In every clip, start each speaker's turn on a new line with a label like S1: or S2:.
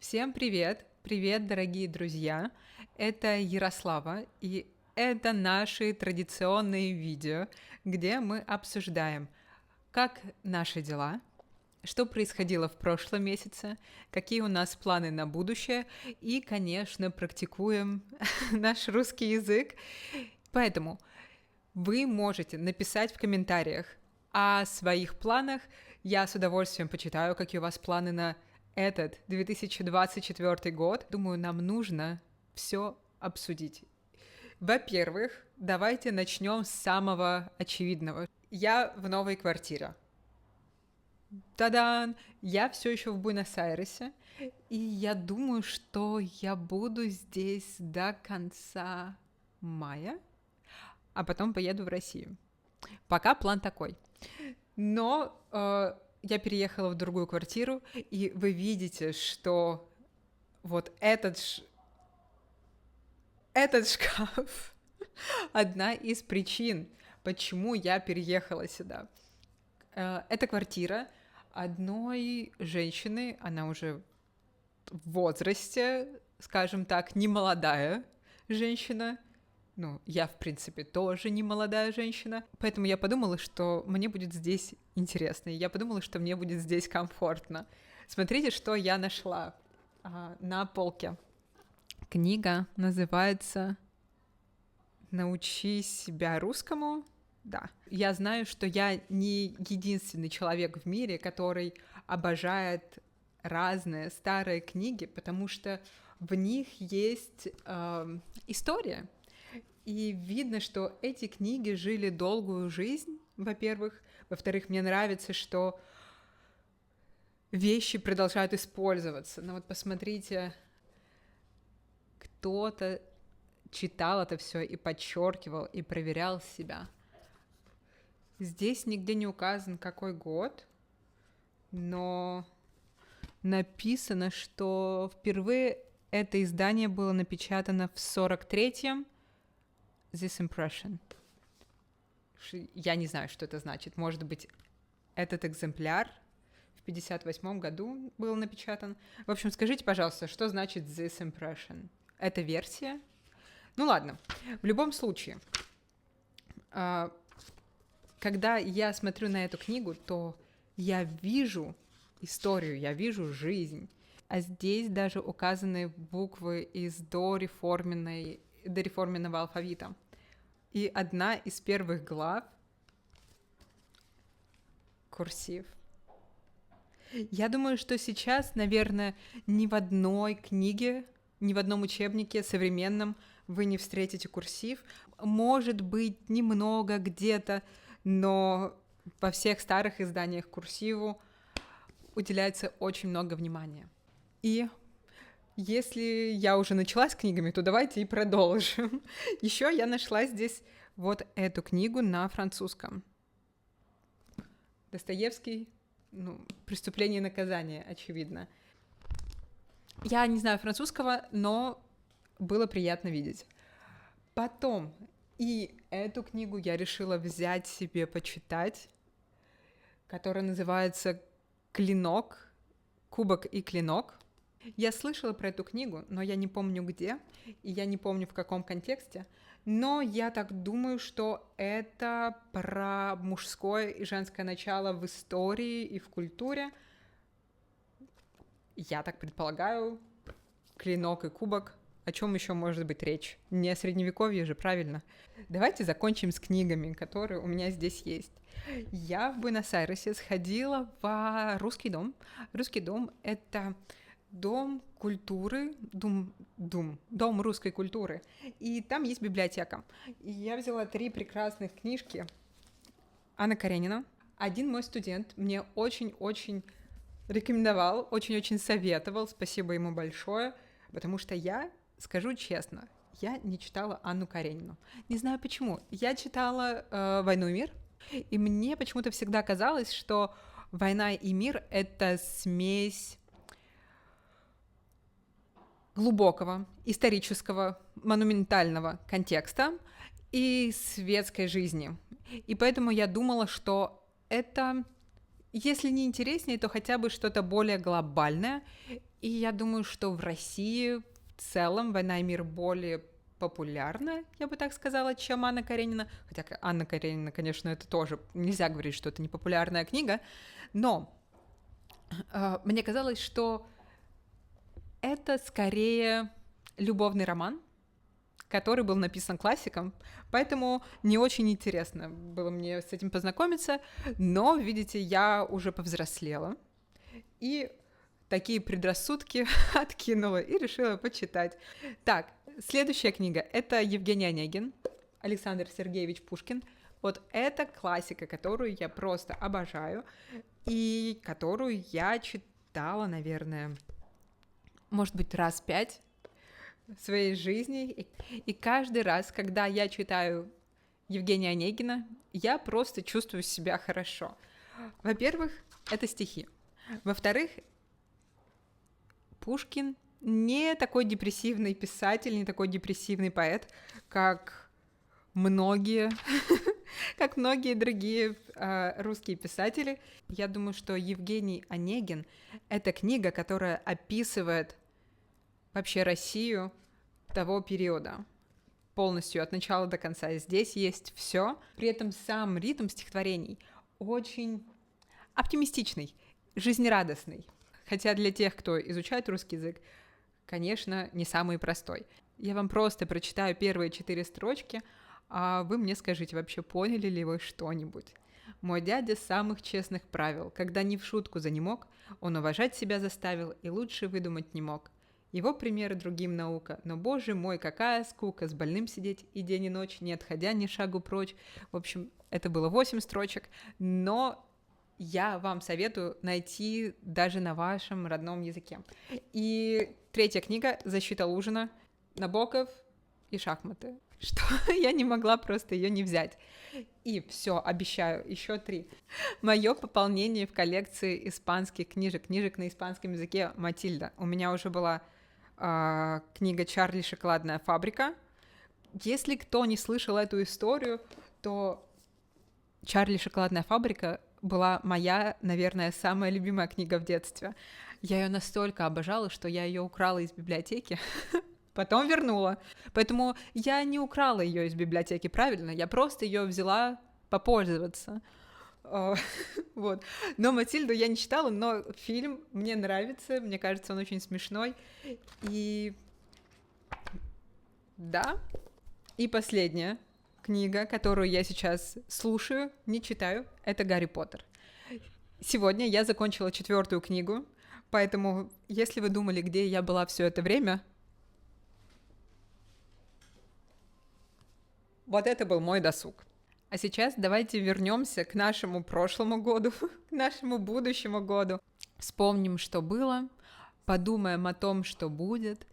S1: Всем привет! Привет, дорогие друзья! Это Ярослава, и это наши традиционные видео, где мы обсуждаем, как наши дела, что происходило в прошлом месяце, какие у нас планы на будущее, и, конечно, практикуем наш русский язык. Поэтому вы можете написать в комментариях о своих планах. Я с удовольствием почитаю, какие у вас планы на этот 2024 год. Думаю, нам нужно все обсудить. Во-первых, давайте начнем с самого очевидного. Я в новой квартире. Та-дан! Я все еще в Буэнос-Айресе, и я думаю, что я буду здесь до конца мая, а потом поеду в Россию. Пока план такой. Но я переехала в другую квартиру, и вы видите, что вот этот шкаф одна из причин, почему я переехала сюда. Это квартира одной женщины, она уже в возрасте, скажем так, не молодая женщина. Ну, я, в принципе, тоже не молодая женщина. Поэтому я подумала, что мне будет здесь интересно. И я подумала, что мне будет здесь комфортно. Смотрите, что я нашла на полке. Книга называется «Научи себя русскому». Да. Я знаю, что я не единственный человек в мире, который обожает разные старые книги, потому что в них есть история. И видно, что эти книги жили долгую жизнь, во-первых. Во-вторых, мне нравится, что вещи продолжают использоваться. Но вот посмотрите, кто-то читал это все и подчеркивал, и проверял себя. Здесь нигде не указан, какой год, но написано, что впервые это издание было напечатано в 43-м. This impression. Я не знаю, что это значит. Может быть, этот экземпляр в 58 году был напечатан. В общем, скажите, пожалуйста, что значит this impression? Это версия? Ну ладно. В любом случае, когда я смотрю на эту книгу, то я вижу историю, я вижу жизнь. А здесь даже указаны буквы из дореформенного алфавита. И одна из первых глав — курсив. Я думаю, что сейчас, наверное, ни в одной книге, ни в одном учебнике современном вы не встретите курсив. Может быть, немного где-то, но во всех старых изданиях курсиву уделяется очень много внимания. И если я уже начала с книгами, то давайте и продолжим. Еще я нашла здесь вот эту книгу на французском. Достоевский, «Преступление и наказание», очевидно. Я не знаю французского, но было приятно видеть. Потом и эту книгу я решила взять себе почитать, которая называется «Клинок», «Кубок и клинок». Я слышала про эту книгу, но я не помню где, и я не помню в каком контексте, но я так думаю, что это про мужское и женское начало в истории и в культуре. Я так предполагаю, клинок и кубок. О чем еще может быть речь? Не о средневековье же, правильно? Давайте закончим с книгами, которые у меня здесь есть. Я в Буэнос-Айресе сходила в Русский дом. Русский дом — это дом культуры, дом русской культуры. И там есть библиотека. И я взяла 3 прекрасных книжки Анны Каренина. Один мой студент мне очень-очень рекомендовал, очень-очень советовал, спасибо ему большое, потому что я, скажу честно, я не читала Анну Каренину. Не знаю почему. Я читала «Войну и мир», и мне почему-то всегда казалось, что «Война и мир» — это смесь глубокого, исторического, монументального контекста и светской жизни. И поэтому я думала, что это, если не интереснее, то хотя бы что-то более глобальное. И я думаю, что в России в целом «Война и мир» более популярна, я бы так сказала, чем Анна Каренина. Хотя Анна Каренина, конечно, это тоже нельзя говорить, что это не популярная книга, но мне казалось, что это скорее любовный роман, который был написан классиком, поэтому не очень интересно было мне с этим познакомиться, но, видите, я уже повзрослела, и такие предрассудки откинула и решила почитать. Так, следующая книга — это Евгений Онегин, Александр Сергеевич Пушкин. Вот это классика, которую я просто обожаю, и которую я читала, наверное, может быть, раз 5 в своей жизни. И каждый раз, когда я читаю Евгения Онегина, я просто чувствую себя хорошо. Во-первых, это стихи. Во-вторых, Пушкин не такой депрессивный писатель, не такой депрессивный поэт, как многие другие русские писатели. Я думаю, что Евгений Онегин — это книга, которая описывает вообще Россию того периода полностью от начала до конца. Здесь есть все. При этом сам ритм стихотворений очень оптимистичный, жизнерадостный. Хотя для тех, кто изучает русский язык, конечно, не самый простой. Я вам просто прочитаю первые 4 строчки, а вы мне скажите, вообще поняли ли вы что-нибудь. «Мой дядя самых честных правил, когда ни в шутку занемог, он уважать себя заставил и лучше выдумать не мог. Его пример другим наука, но, боже мой, какая скука, с больным сидеть и день и ночь, не отходя ни шагу прочь». В общем, это было 8 строчек, но я вам советую найти даже на вашем родном языке. И третья книга «Защита Лужина», Набоков и шахматы. Что я не могла просто ее не взять. И все, обещаю, еще 3. Мое пополнение в коллекции испанских книжек на испанском языке «Матильда». У меня уже была книга «Чарли. Шоколадная фабрика». Если кто не слышал эту историю, то «Чарли. Шоколадная фабрика» была моя, наверное, самая любимая книга в детстве. Я ее настолько обожала, что я ее украла из библиотеки, потом вернула. Поэтому я не украла ее из библиотеки, правильно? Я просто ее взяла попользоваться. Вот. Но «Матильду» я не читала, но фильм мне нравится, мне кажется, он очень смешной. И да. И последняя книга, которую я сейчас слушаю, не читаю, это «Гарри Поттер». Сегодня я закончила 4-ю книгу, поэтому, если вы думали, где я была все это время, вот это был мой досуг. А сейчас давайте вернемся к нашему прошлому году, к нашему будущему году. Вспомним, что было, подумаем о том, что будет,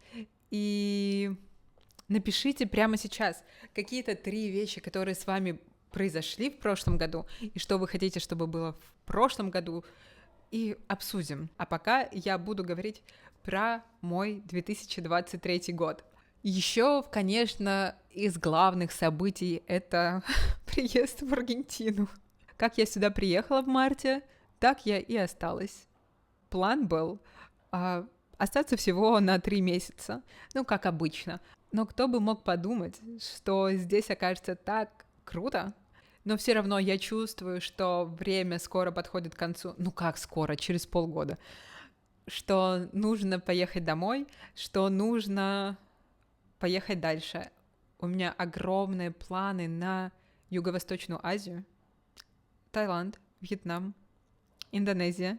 S1: и напишите прямо сейчас какие-то 3 вещи, которые с вами произошли в прошлом году, и что вы хотите, чтобы было в прошлом году, и обсудим. А пока я буду говорить про мой 2023 год. Еще, конечно, из главных событий это приезд в Аргентину. Как я сюда приехала в марте, так я и осталась. План был остаться всего на 3 месяца, ну, как обычно. Но кто бы мог подумать, что здесь окажется так круто. Но все равно я чувствую, что время скоро подходит к концу. Ну как скоро? Через полгода. Что нужно поехать домой, что нужно поехать дальше. У меня огромные планы на Юго-Восточную Азию, Таиланд, Вьетнам, Индонезия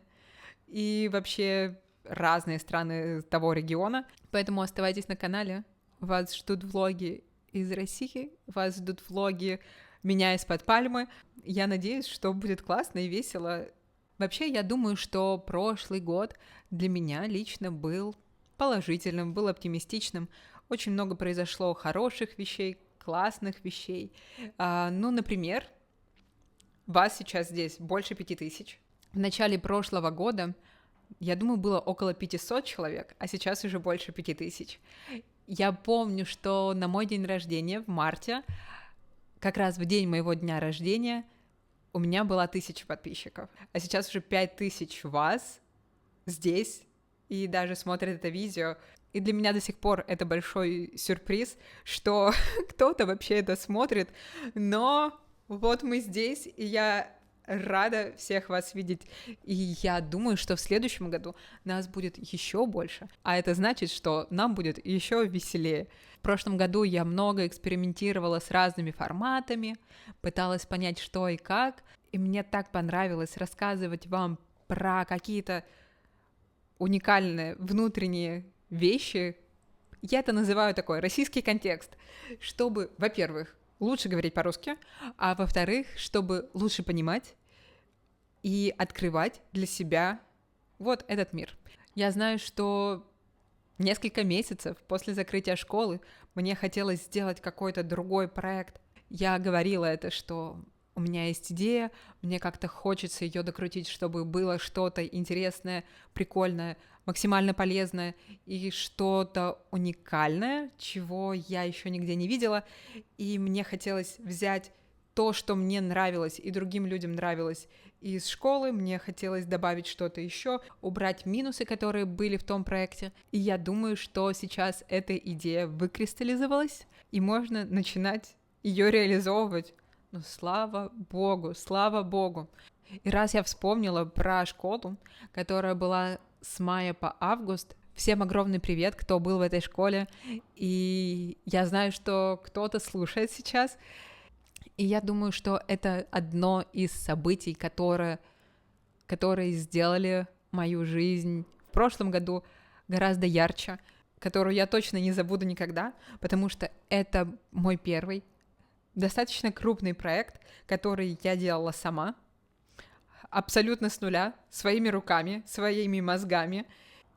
S1: и вообще разные страны того региона. Поэтому оставайтесь на канале. Вас ждут влоги из России, вас ждут влоги меня из-под пальмы. Я надеюсь, что будет классно и весело. Вообще, я думаю, что прошлый год для меня лично был положительным, был оптимистичным. Очень много произошло хороших вещей, классных вещей. Ну, например, вас сейчас здесь больше 5000. В начале прошлого года, я думаю, было около 500 человек, а сейчас уже больше 5000. Я помню, что на мой день рождения в марте, как раз в день моего дня рождения, у меня было 1000 подписчиков. А сейчас уже 5000 вас здесь, и даже смотрят это видео. И для меня до сих пор это большой сюрприз, что кто-то вообще это смотрит, но вот мы здесь, и я рада всех вас видеть. И я думаю, что в следующем году нас будет еще больше, а это значит, что нам будет еще веселее. В прошлом году я много экспериментировала с разными форматами, пыталась понять, что и как, и мне так понравилось рассказывать вам про какие-то уникальные внутренние вещи. Я это называю такой российский контекст, чтобы, во-первых, лучше говорить по-русски, а во-вторых, чтобы лучше понимать и открывать для себя вот этот мир. Я знаю, что несколько месяцев после закрытия школы мне хотелось сделать какой-то другой проект. Я говорила это, что у меня есть идея, мне как-то хочется ее докрутить, чтобы было что-то интересное, прикольное, максимально полезное и что-то уникальное, чего я еще нигде не видела. И мне хотелось взять то, что мне нравилось и другим людям нравилось из школы, мне хотелось добавить что-то еще, убрать минусы, которые были в том проекте. И я думаю, что сейчас эта идея выкристаллизовалась, и можно начинать ее реализовывать. Ну, слава богу, слава богу. И раз я вспомнила про школу, которая была с мая по август, всем огромный привет, кто был в этой школе. И я знаю, что кто-то слушает сейчас. И я думаю, что это одно из событий, которые сделали мою жизнь в прошлом году гораздо ярче, которую я точно не забуду никогда, потому что это мой первый достаточно крупный проект, который я делала сама, абсолютно с нуля, своими руками, своими мозгами.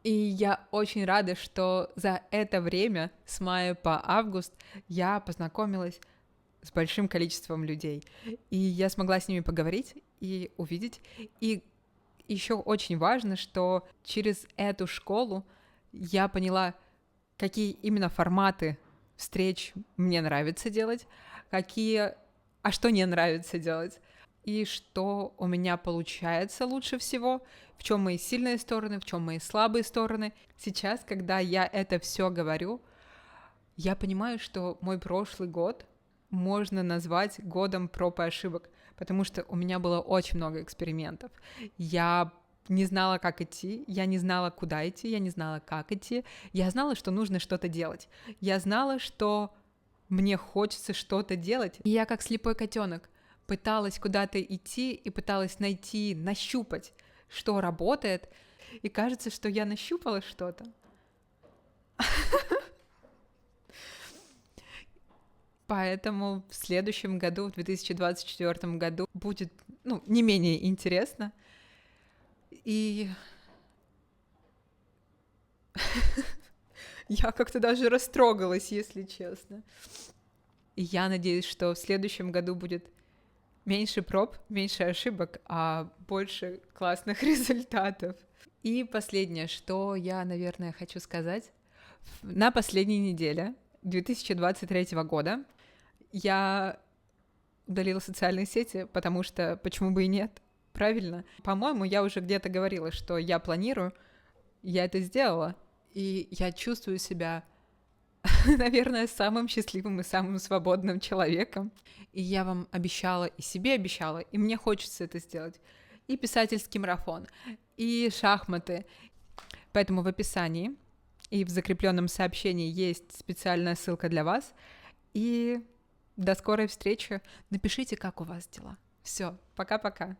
S1: И я очень рада, что за это время, с мая по август, я познакомилась с большим количеством людей. И я смогла с ними поговорить и увидеть. И еще очень важно, что через эту школу я поняла, какие именно форматы встреч мне нравится делать, а что не нравится делать, и что у меня получается лучше всего, в чем мои сильные стороны, в чем мои слабые стороны. Сейчас, когда я это все говорю, я понимаю, что мой прошлый год можно назвать годом проб и ошибок, потому что у меня было очень много экспериментов. Я не знала, как идти, я не знала, куда идти, я не знала, как идти. Я знала, что нужно что-то делать. Я знала, что мне хочется что-то делать. И я, как слепой котенок, пыталась куда-то идти и пыталась найти, нащупать, что работает. И кажется, что я нащупала что-то. Поэтому в следующем году, в 2024 году, будет, не менее интересно. И я как-то даже растрогалась, если честно. И я надеюсь, что в следующем году будет меньше проб, меньше ошибок, а больше классных результатов. И последнее, что я, наверное, хочу сказать. На последней неделе 2023 года я удалила социальные сети, потому что почему бы и нет, правильно? По-моему, я уже где-то говорила, что я планирую, я это сделала, и я чувствую себя, наверное, самым счастливым и самым свободным человеком. И я вам обещала, и себе обещала, и мне хочется это сделать. И писательский марафон, и шахматы. Поэтому в описании и в закрепленном сообщении есть специальная ссылка для вас. И до скорой встречи. Напишите, как у вас дела. Все, пока-пока.